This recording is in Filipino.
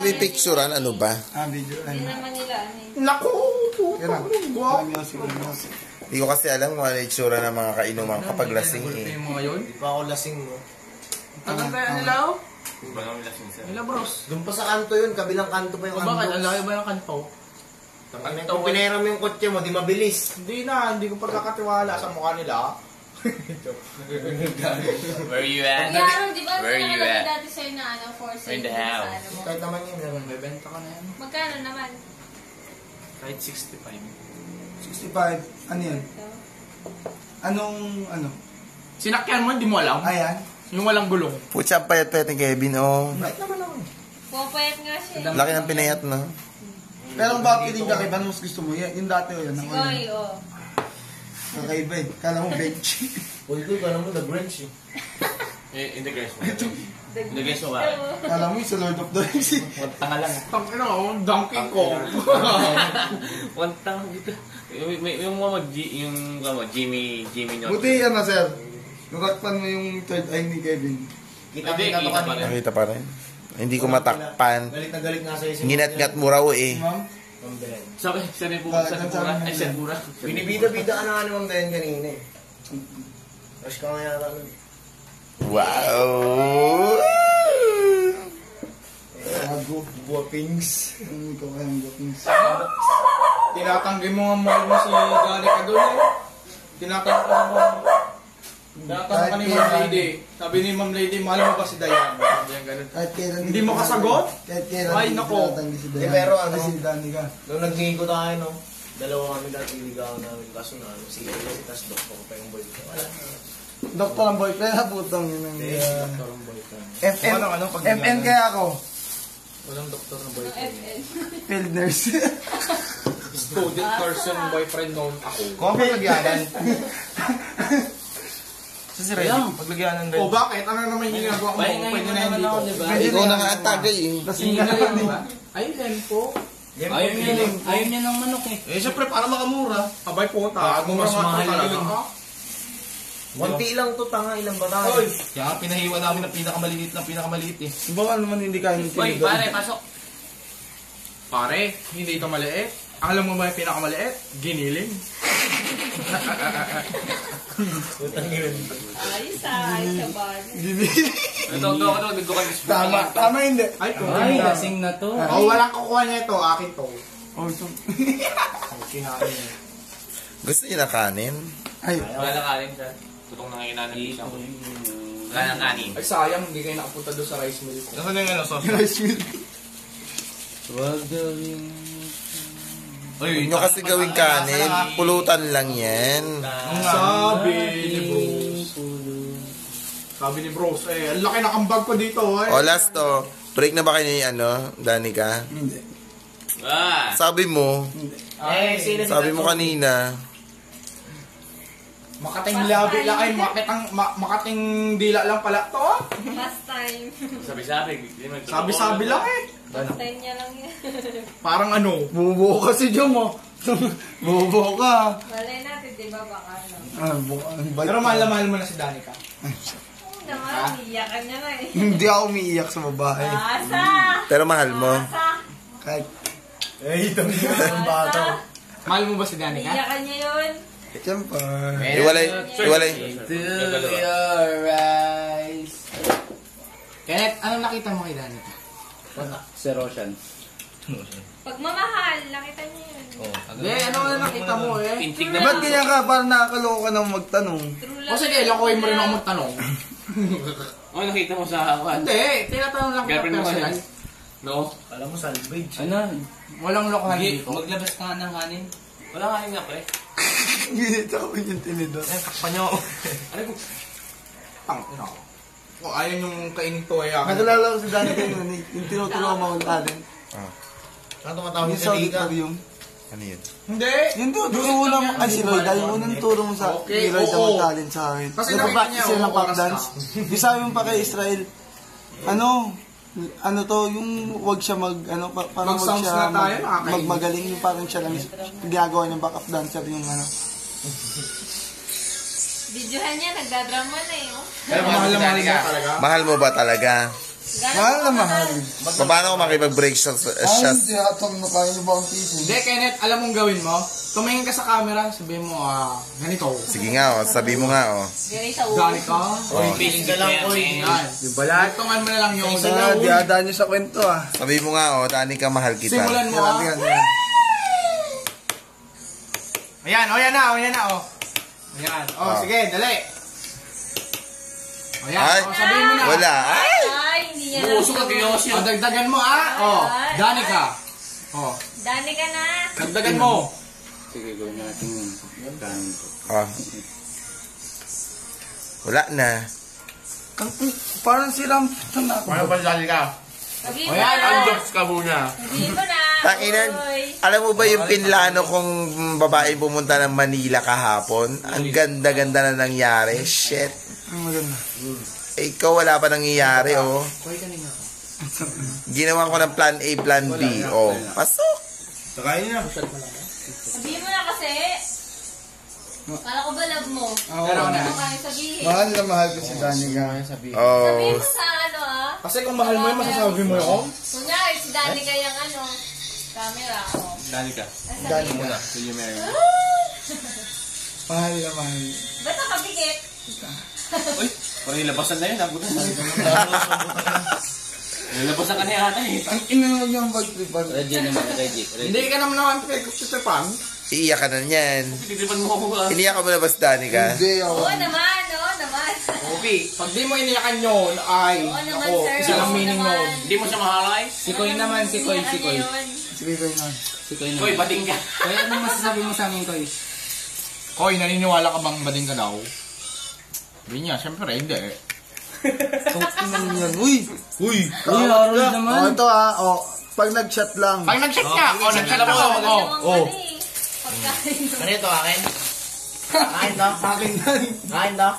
pipicturean, ano ba? Video. Hindi naman nila ano eh. Naku! Yan lang. Hindi ko kasi alam kung ano itsura ng mga kainuman kapag lasing eh. Hindi pa ako lasing mo. Tagal kaya nila oh? Nila bros. Doon pa sa kanto yun, kabilang kanto pa yung O bakit? Ang kanto. layo ba ng kanto? Kung pinera mo yung kotse mo, di mabilis. Hindi na, hindi ko pagkakatiwala sa mukha nila. Where you at? Yaro, di ba Where you nakalagay at? dati sa'yo na ano, for In sale the sa house. ano mo? Kahit naman yun. Bebenta ka na yan. Magkano naman? Kahit 65. 65. Ano yun? Anong, ano? Sinakyan mo, hindi mo alam? Ayan. Yung walang gulong. Putya ang payat-payat ni Kevin, oh. Kahit naman ako. Pupayat nga siya. Laki ng pinayat, no? Pero ang bakit yung kakaiba mas gusto mo? Yung dati o yan. Sigoy, oh. Kakaiba eh. Kala mo bench. Uy, ko, kala mo nag-wrench eh. In the guys mo. In the guys mo ba? Kala mo yung sa Lord of the Rings eh. Tanga lang. Tangina ko, Donkey Kong. One tang dito. Yung Jimmy Newton. Buti yan na sir. Nakakpan mo yung third eye ni Kevin. Kita-kita to Kita pa kanina. Nakita pa rin. Hindi ko matakpan. Galit na galit nga sa'yo. si Nginat-ngat mo raw eh. Ma'am? Ma'am Ben. Sabi po sa Pura. Ay, sa Pura. Binibida-bida ka na nga ni Ma'am Ben kanina eh. Rush ka nga yata nun. Wow! Gago. Guwapings. Ikaw kayang gapings. Tinatanggi mo nga mo si Gary ka doon eh. Tinatanggi mo. Tinatanggi ka ni Ma'am Lady. Sabi ni Ma'am Lady, mahal mo ba si Dayan? Sabi niya ganun. Kahit kailan Hindi mo kasagot? Kahit kailan. Ay, hindi nako. tinatanggi si Dayan. Eh, pero ano? Kasi si Danny ka. Nung nag-gigo tayo, no? Dalawa kami dati ligawan namin. Kaso na, si Ella, si Tas Dok, ako pa yung boyfriend. Wala na. Doktor ang boyfriend na putang yun ang... Eh, doktor ang boyfriend. FN. FN kaya ako. Walang doktor na Ang boyfriend. FN. Field nurse. Student person boyfriend known ako. Kung ako paglagyanan. Sa si Ray, paglagyanan O bakit? Ano naman yung ginagawa mo? Pwede na hindi ko. Ikaw na nga ang tagay eh. Lasing ka na diba? Ayun yan po. Ayaw niya ng manok eh. Eh, syempre, para makamura. Abay po, ta. Bago mas mahal yun. Ha? Wanti lang to, tanga, ilang ba tayo? Oy! Kaya pinahiwa namin ng pinakamaliit eh. Baka naman hindi kaya ng Uy, tinigaw. pare, pasok. Pare, hindi ito maliit. Alam mo ba yung pinakamaliit? Giniling. Ayos ah, ayos sa bar. Ito, nagdukan. Tama hindi. Ay, kung Ay, ganda. lasing na to. Oh, walang kukuha niya ito. Akin to. Oh, ito. Kinain niya. Gusto niya na kanin? Ay, Wala na kanin siya. Tutong na ngayon natin siya. Wala na kanin. Ay, sayang. Hindi kayo nakapunta doon sa rice mill ko. Nasaan na yung ano, sauce? rice milk. Wag gawin. Huwag nyo kasi gawing kanin. Pulutan lang yan. Sabi ni Bros. Sabi ni Bros. Eh, ang laki na kambag ko dito. Eh. O last to. Break na ba kayo ni Danica? Hindi. Ah! Sabi mo. Eh, sino Sabi mo kanina. Makating labi lang. Ay, makating dila lang pala to. Last time. Sabi-sabi. Sabi-sabi lang eh. Last time niya lang yan. Parang ano. Bubo ka si Jom oh. Bubo ka. Malay natin, di ba baka ano? Pero mahal na mahal mo na si Danica. Oo naman, iyakan niya na eh. Hindi ako umiiyak sa babae. Asa! Pero mahal mo. Asa! Kahit Eh, ito yung bata. Mahal mo ba si Danica? Iyakan niya yun. siyempre. Iwalay. To your eyes. Kenneth, anong nakita mo kay Danica? Si Roshan. Pagmamahal, nakita niya yun. Hindi, ano na nakita mo eh? Pintig Eh, ba't ganyan ka? Parang nakakaloko ka nang magtanong. True O love. sige, lokohin mo rin ako magtanong. Ano nakita mo sa awan? Hindi, tinatanong lang kita Girlfriend mo personal. yan? No? Alam mo, salvage. Ano? Walang lokohan dito. Maglabas ka nga ng kanin. Wala kanin nga pre. Ginit ako yung tinidor. Eh, takpan nyo. Ano ko? Tang, ina ko. O ayaw yung kainin to eh. Akin. Nakalala ko si Danica yun. Yung tinutulungan mo akong talent. Ano tumatawag Yung sa liga? auditorium. Ano yun? Hindi. Yung unang, ay si Lloyd, ay unang turo mo sa Okay, ni Lloyd na oo. mag-talent sa akin. Kasi Nagpa-practice nakita niya, sila ng oras pop dance. Yung sabi mo pa kay Israel, ano to, yung wag siya parang wag Mag-sounds siya na tayo, nakakainin. magaling, yung parang siya lang, ginagawa niyang backup dancer yung ano. Videohan niya, nagdadrama na eh. Oh. Pero mahal na mahal ka. talaga. Mahal mo ba talaga? Mahal na mahal. Paano ko makipag-break shot Ay, hindi atong nakain ba ang piso? Hindi, Kenneth, alam mong gawin mo? Tumingin ka sa camera, sabihin mo, ganito. Sige nga, sabi mo nga, Ganito. Gani ka? Oh. Piling ka lang, oy. Yan. Di ba lahat? Tungan mo na lang yung Diadaan nyo sa kwento Sabi mo nga, Danica, mahal kita. Simulan mo, Yan. Ayan, yan na, Ayan. Sige, dali. Ayan, Ay, sabihin mo na. wala. Ay! Ay, hindi niya Buso ka, Kiyoshi. Dagdagan mo, Danica. Dani ka na. Dagdagan mo. Oh. Wala na. Parang siram na ako. Ano ba Danica? Sabihin mo Ayan, na. Unbox ka muna. Sabihin mo na. Tanginan, Uy. alam mo ba yung pinlano kong babae pumunta ng Manila kahapon? Ang ganda-ganda na nangyari. Shit. Ang maganda. Eh, ikaw wala pa nangyayari, oh. Ginawa ko ng plan A, plan B. Oh, pasok. Sabihin mo na kasi. Kala ko ba love mo? Pero na. Ano kayo sabihin? Mahal na mahal ko si Danica. Oh. Sabihin mo sa ano Kasi kung mahal mo yun, masasabi mo yun. Kunyari, si Dani kayang camera. Danica. Sabihin mo na. Will you marry me? Mahal na mahal. Ba't nakabigit? Uy, parang ilabasan na yun. Abutan na. Ilabasan ka na yata eh. Ang inanod yung pag-tripan. Hindi ka naman naman pinag-tripan. Iiyak ka na niyan. Titipan mo ako ah. Iniyak ka mo na ba si Danica? Hindi ako. Oo naman, oo naman. Okay, pag di mo iniyakan yun, ay, Oo naman, ako, sir. isa lang Oo meaning naman. nun. Hindi mo siya mahalay? Si Koy naman, si Koy, si Koy. Sige ko yun. Si Koy Uy, naman. bating ka. Koy, anong masasabi mo sa amin, Koy? Koy, naniniwala ka bang bading ka daw? Hindi niya, syempre, hindi eh. Kung inan yan. Uy! Uy, Harold naman. Oh, ito pag nag-chat lang. Pag nag-check niya, nag-check ako, Oh. Pagkain. Ano ito, akin? Kain to? Akin yan. Kain to?